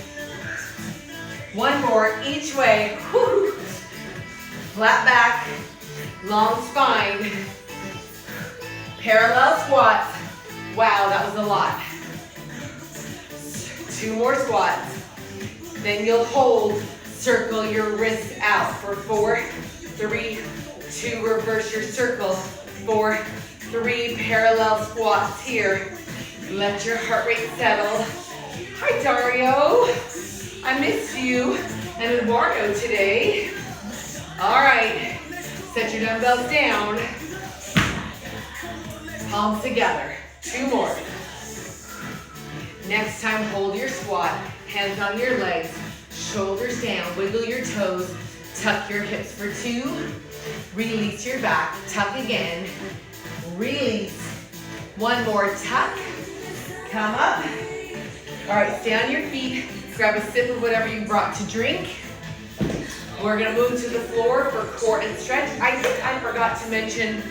One more each way. Woo. Flat back, long spine, parallel squats. Wow, that was a lot. 2 more squats. Then you'll hold, circle your wrists out for 4, 3, 2, reverse your circle. 4, 3, parallel squats here. Let your heart rate settle. Hi, Dario. I missed you and Eduardo today. All right, set your dumbbells down. Palms together. 2 more. Next time, hold your squat. Hands on your legs. Shoulders down. Wiggle your toes. Tuck your hips for 2. Release your back. Tuck again. Release. One more. Tuck. Come up. All right, stay on your feet. Grab a sip of whatever you brought to drink. We're gonna move to the floor for core and stretch. I think I forgot to mention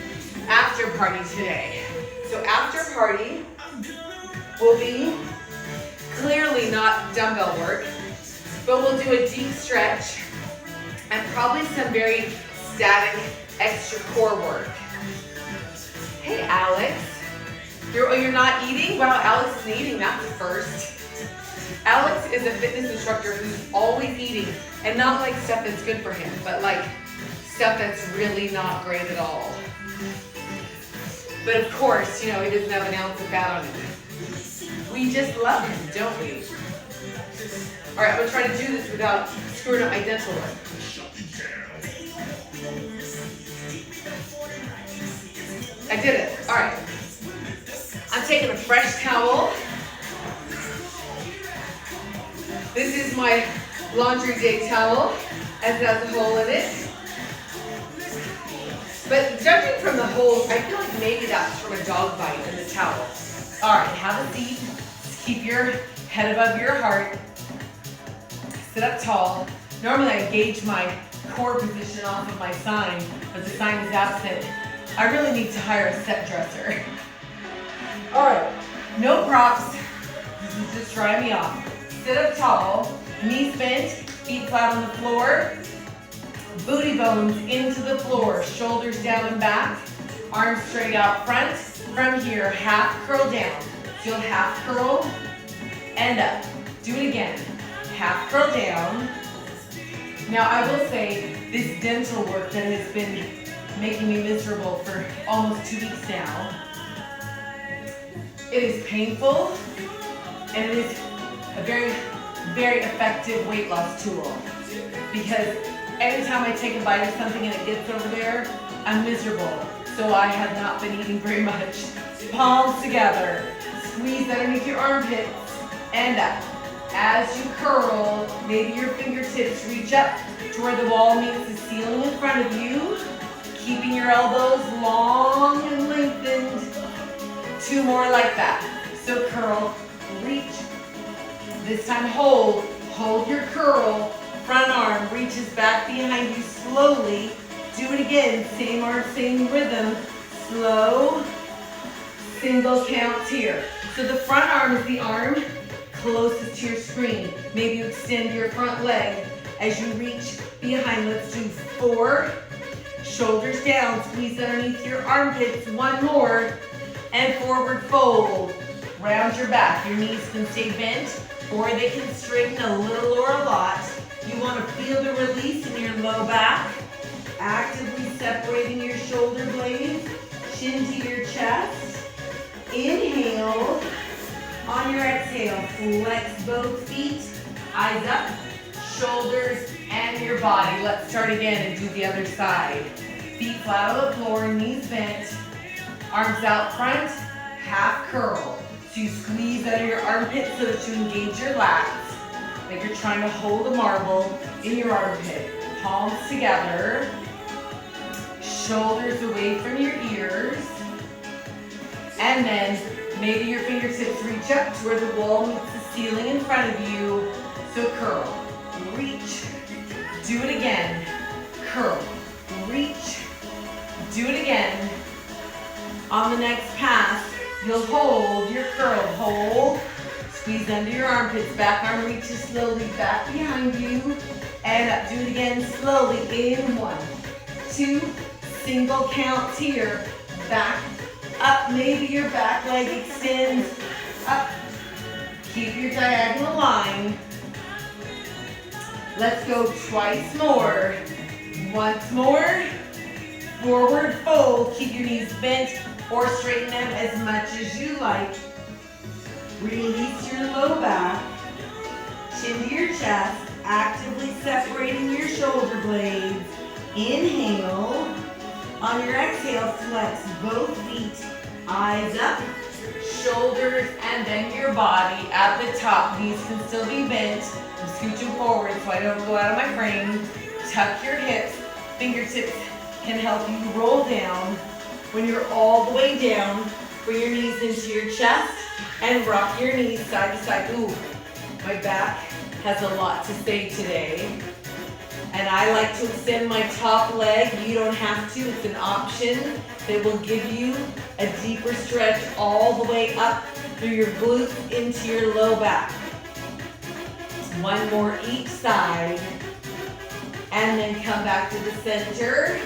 after party today. So after party will be clearly not dumbbell work, but we'll do a deep stretch and probably some very static extra core work. Hey, Alex. You're not eating? Wow, Alex isn't eating, that's the first. Alex is a fitness instructor who's always eating, and not like stuff that's good for him, but like stuff that's really not great at all. But of course, you know, he doesn't have an ounce of fat on him. We just love him, don't we? All right, I'm gonna try to do this without screwing up my dental work. I did it, all right. I'm taking a fresh towel. This is my laundry day towel, as it has a hole in it. But judging from the hole, I feel like maybe that's from a dog bite in the towel. All right, have a seat. Keep your head above your heart. Sit up tall. Normally I gauge my core position off of my sign, but the sign is absent. I really need to hire a set dresser. All right, no props. This is just try me off. Sit up tall, knees bent, feet flat on the floor. booty bones into the floor, shoulders down and back, arms straight out front. From here, half curl down. So you'll half curl and up. Do it again. Half curl down. Now I will say, this dental work that has been making me miserable for almost 2 weeks now, it is painful and it is a very, very effective weight loss tool, because anytime I take a bite of something and it gets over there, I'm miserable. So I have not been eating very much. Palms together, squeeze underneath your armpits and up. As you curl, maybe your fingertips reach up to where the wall meets the ceiling in front of you, keeping your elbows long and lengthened. 2 more like that. So curl, reach. This time hold your curl. Front arm reaches back behind you slowly. Do it again, same arm, same rhythm. Slow, single counts here. So the front arm is the arm closest to your screen. Maybe you extend your front leg as you reach behind. Let's do 4. Shoulders down, squeeze underneath your armpits. 1 more, and forward fold. Round your back. Your knees can stay bent, or they can straighten a little or a lot. You want to feel the release in your low back, actively separating your shoulder blades, chin to your chest. Inhale. On your exhale, flex both feet, eyes up, shoulders, and your body. Let's start again and do the other side. Feet flat on the floor, knees bent, arms out front, half curl. So you squeeze under your armpit so that you engage your lats, like you're trying to hold a marble in your armpit. Palms together, shoulders away from your ears, and then maybe your fingertips reach up to where the wall meets the ceiling in front of you. So curl, reach, do it again. Curl, reach, do it again. On the next pass, you'll hold your curl, hold, squeeze under your armpits, back arm reaches slowly back behind you, and up. Do it again slowly in 1, 2, single counts here, back, up. Maybe your back leg extends up. Keep your diagonal line. Let's go twice more. Once more. Forward fold. Keep your knees bent or straighten them as much as you like. Release your low back. Chin to your chest. Actively separating your shoulder blades. Inhale. On your exhale, flex both feet, eyes up, shoulders, and then your body at the top. Knees can still be bent. I'm scooching forward so I don't go out of my frame. Tuck your hips. Fingertips can help you roll down. When you're all the way down, bring your knees into your chest and rock your knees side to side. Ooh, my back has a lot to say today. And I like to extend my top leg. You don't have to, it's an option that will give you a deeper stretch all the way up through your glutes into your low back. 1 more each side. And then come back to the center.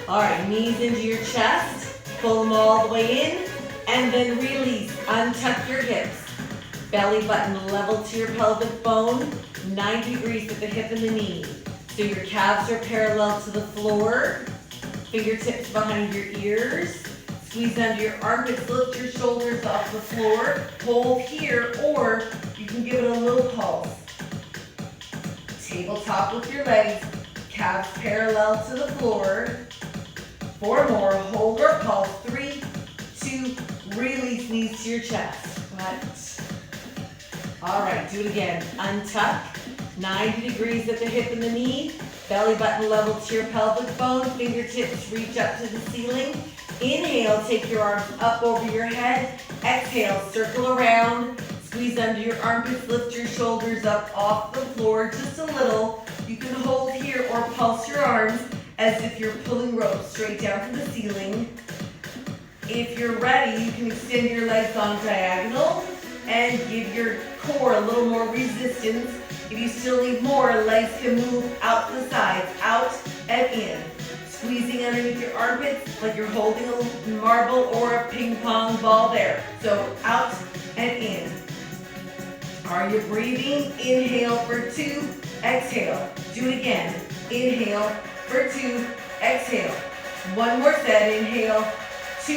All right, knees into your chest. Pull them all the way in. And then release, untuck your hips. Belly button level to your pelvic bone. 90 degrees at the hip and the knee. So your calves are parallel to the floor. Fingertips behind your ears. Squeeze under your armpits, lift your shoulders off the floor. Hold here, or you can give it a little pulse. Tabletop with your legs, calves parallel to the floor. 4 more, hold or pulse. 3, 2, release, knees to your chest. All right, do it again. Untuck, 90 degrees at the hip and the knee. Belly button level to your pelvic bone. Fingertips reach up to the ceiling. Inhale, take your arms up over your head. Exhale, circle around. Squeeze under your armpits, lift your shoulders up off the floor just a little. You can hold here or pulse your arms as if you're pulling rope straight down to the ceiling. If you're ready, you can extend your legs on diagonal and give your core a little more resistance If you still need more, legs can move out to the sides, out and in. Squeezing underneath your armpits like you're holding a marble or a ping pong ball there. So out and in. Are you breathing? Inhale for 2, exhale. Do it again. Inhale for 2, exhale. One more set. Inhale, 2,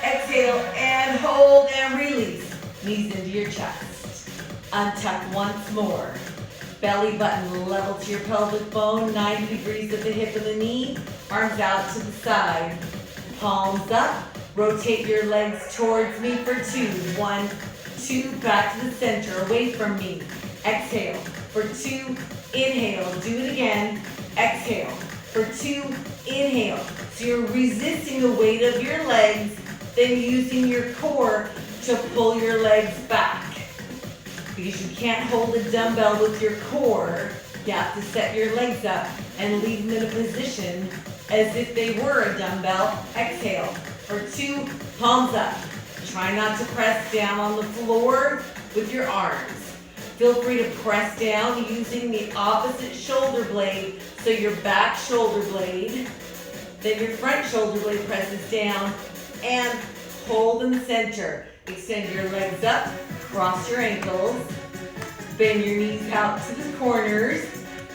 exhale, and hold and release. Knees into your chest. Untuck once more. Belly button level to your pelvic bone, 90 degrees at the hip and the knee. Arms out to the side. Palms up. Rotate your legs towards me for 2. 1, 2, back to the center, away from me. Exhale for 2, inhale. Do it again. Exhale for 2, inhale. So you're resisting the weight of your legs, then using your core to pull your legs back. Because you can't hold a dumbbell with your core, you have to set your legs up and leave them in a position as if they were a dumbbell. Exhale for 2, palms up. Try not to press down on the floor with your arms. Feel free to press down using the opposite shoulder blade, so your back shoulder blade, then your front shoulder blade presses down, and hold in the center. Extend your legs up, cross your ankles, bend your knees out to the corners,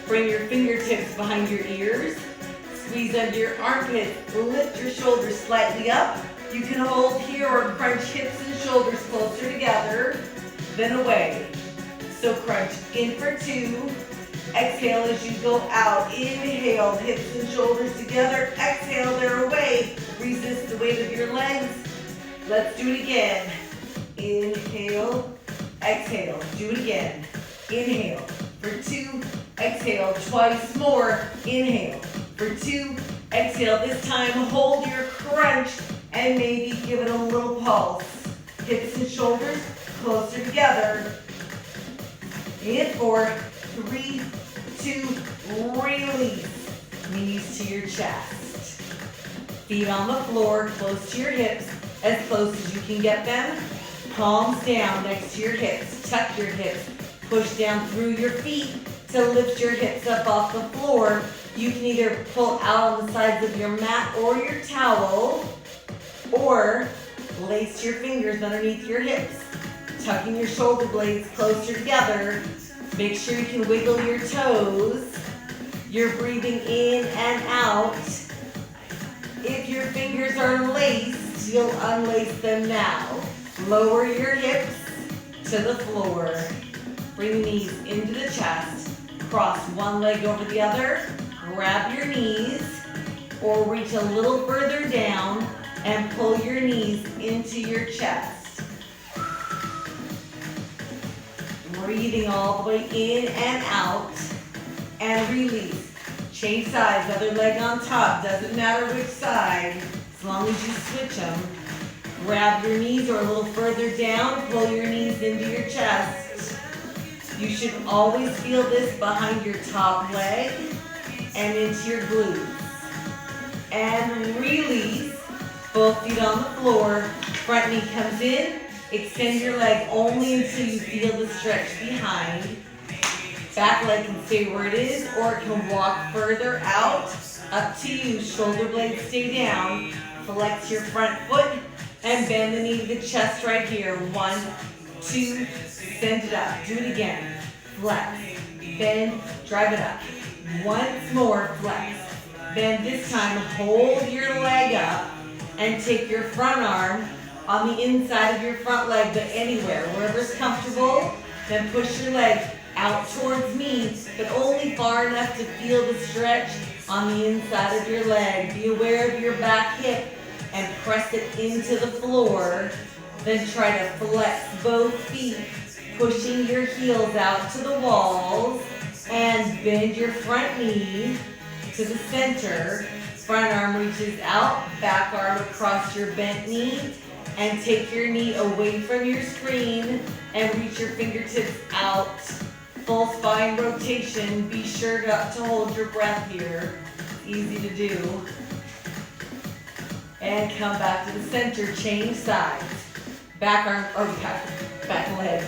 bring your fingertips behind your ears, squeeze under your armpits, lift your shoulders slightly up. You can hold here or crunch hips and shoulders closer together, then away. So crunch in for 2, exhale as you go out. Inhale, hips and shoulders together. Exhale, they're away. Resist the weight of your legs. Let's do it again. Inhale, exhale. Do it again. Inhale for 2, exhale twice more. Inhale for 2, exhale. This time hold your crunch and maybe give it a little pulse. Hips and shoulders closer together. In for 3, 2, release. Knees to your chest. Feet on the floor, close to your hips, as close as you can get them. Palms down next to your hips. Tuck your hips. Push down through your feet to lift your hips up off the floor. You can either pull out on the sides of your mat or your towel, or lace your fingers underneath your hips, tucking your shoulder blades closer together. Make sure you can wiggle your toes. You're breathing in and out. If your fingers are laced, you'll unlace them now. Lower your hips to the floor. Bring the knees into the chest. Cross one leg over the other. Grab your knees or reach a little further down and pull your knees into your chest. Breathing all the way in and out, and release. Change sides, other leg on top, doesn't matter which side, as long as you switch them. Grab your knees or a little further down, pull your knees into your chest. You should always feel this behind your top leg and into your glutes. And release. Both feet on the floor, front knee comes in, extend your leg only until you feel the stretch behind. Back leg can stay where it is, or it can walk further out. Up to you, shoulder blades stay down. Flex your front foot and bend the knee to the chest right here. 1, 2, send it up. Do it again. Flex, bend, drive it up. Once more, flex. Bend this time, hold your leg up. And take your front arm on the inside of your front leg, but anywhere, wherever's comfortable. Then push your leg out towards me, but only far enough to feel the stretch on the inside of your leg. Be aware of your back hip and press it into the floor. Then try to flex both feet, pushing your heels out to the walls, and bend your front knee to the center. Front arm reaches out, back arm across your bent knee, and take your knee away from your screen and reach your fingertips out. Full spine rotation. Be sure not to hold your breath here. Easy to do. And come back to the center, change sides. Back arm, or back leg.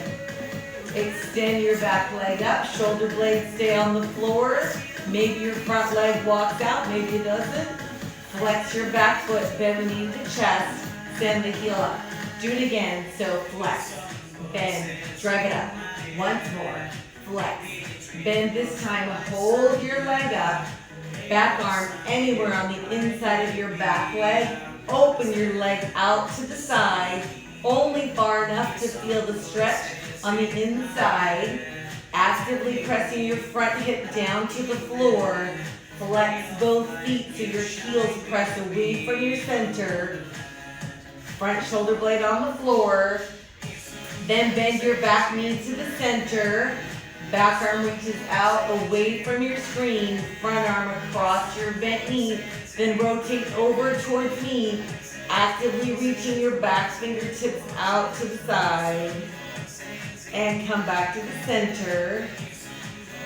Extend your back leg up, shoulder blades stay on the floor. Maybe your front leg walks out, maybe it doesn't. Flex your back foot, bend the knee to chest, send the heel up. Do it again, so flex, bend, drive it up. Once more, flex, bend this time, hold your leg up, back arm anywhere on the inside of your back leg. Open your leg out to the side, only far enough to feel the stretch on the inside. Actively pressing your front hip down to the floor. Flex both feet so your heels press away from your center. Front shoulder blade on the floor. Then bend your back knee to the center. Back arm reaches out away from your screen. Front arm across your bent knee. Then rotate over towards me. Actively reaching your back fingertips out to the side. And come back to the center.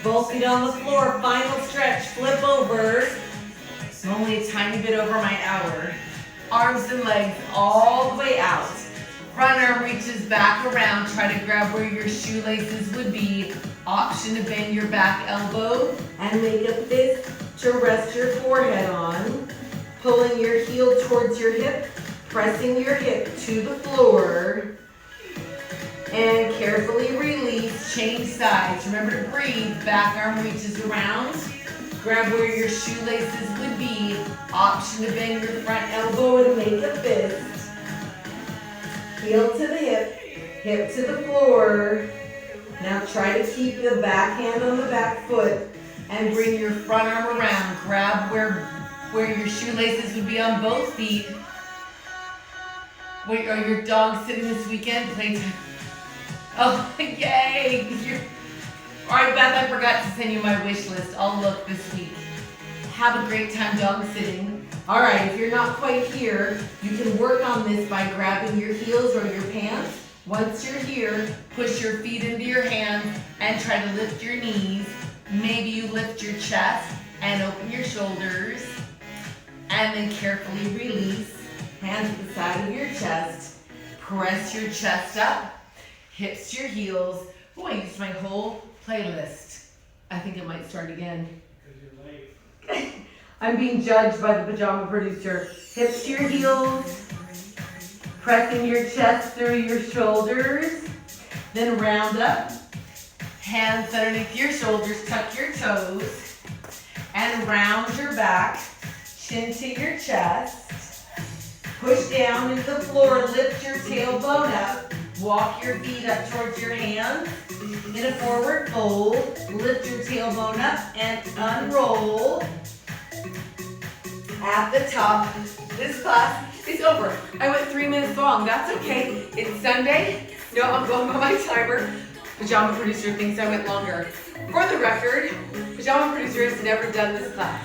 Both feet on the floor, final stretch, flip over. Only a tiny bit over my hour. Arms and legs all the way out. Front arm reaches back around, try to grab where your shoelaces would be. Option to bend your back elbow and make a fist to rest your forehead on. Pulling your heel towards your hip, pressing your hip to the floor. And carefully release, change sides. Remember to breathe, back arm reaches around. Grab where your shoelaces would be. Option to bend your front elbow and make a fist. Heel to the hip to the floor. Now try to keep the back hand on the back foot and bring your front arm around. Grab where your shoelaces would be on both feet. Wait, are your dogs sitting this weekend? Playtime. Oh, yay! All right, Beth, I forgot to send you my wish list. I'll look this week. Have a great time dog sitting. All right, if you're not quite here, you can work on this by grabbing your heels or your pants. Once you're here, push your feet into your hands and try to lift your knees. Maybe you lift your chest and open your shoulders. And then carefully release. Hands at the side of your chest. Press your chest up. Hips to your heels. Oh, I used my whole playlist. I think it might start again. Because you're late. I'm being judged by the pajama producer. Hips to your heels. Pressing your chest through your shoulders. Then round up. Hands underneath your shoulders. Tuck your toes. And round your back. Chin to your chest. Push down into the floor. Lift your tailbone up. Walk your feet up towards your hands. In a forward fold, lift your tailbone up and unroll. At the top, this class is over. I went 3 minutes long, that's okay. It's Sunday. No, I'm going by my timer. Pajama producer thinks I went longer. For the record, pajama producer has never done this class.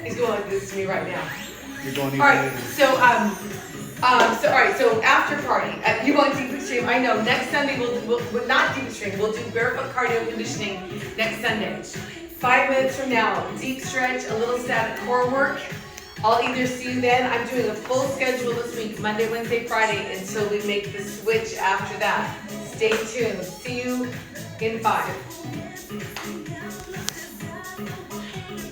He's going like this to me right now. You're going even All right, later. So after party, you want deep extreme? I know. Next Sunday we'll not deep extreme. We'll do barefoot cardio conditioning next Sunday. 5 minutes from now, deep stretch, a little static core work. I'll either see you then. I'm doing a full schedule this week, Monday, Wednesday, Friday, until we make the switch after that. Stay tuned. See you in 5.